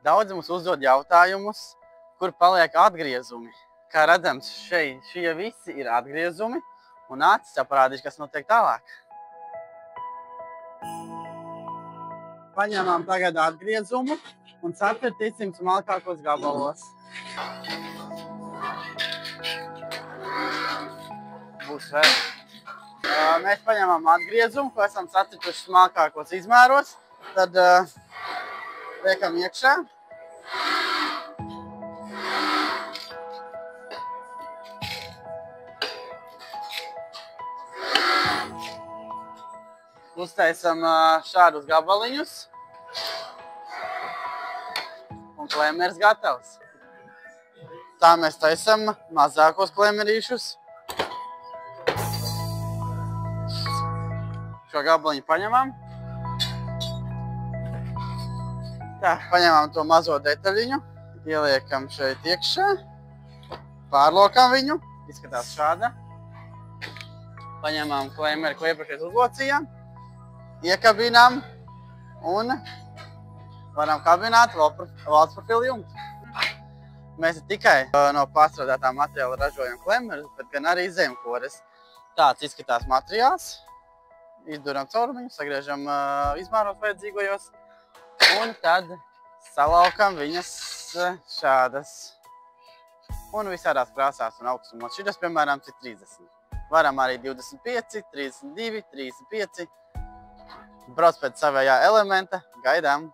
Daudz mums uzdod jautājumus, kur paliek atgriezumi. Kā redzams, šie visi ir atgriezumi, un acis parādīšu, kas notiek tālāk. Paņemam tagad atgriezumu un sapratīsim smalkākos gabalos. Būs vēl. Mēs paņemam atgriezumu, ko esam sapratuši smalkākos izmēros, tad liekam iekšā. Uztaisam šādus gabaliņus. Un klemers gatavs. Tā mēs taisam mazākos klemerīšus. Šo gabaliņu paņemam. Tā, paņemam to mazo detaļiņu. Ieliekam šeit iekšā. Pārlokam viņu. Izskatās šāda. Paņemam klemeri, ko iepriekšējais uzlocījām. Iekabinām un varam kabināt valsts profilu jumtu. Mēs tikai no pārstrādātā materiāla ražojam klemerus, bet gan arī zemkores. Tāds izskatās materiāls. Izduram caurumiņu, sagriežam izmēros vajadzīgajos un tad salaukam viņas šādas. Un visādās krāsās un augstumos. Šitas, piemēram, ir 30. Varam arī 25, 32, 35. Brauc pēc savējā elementa, gaidām!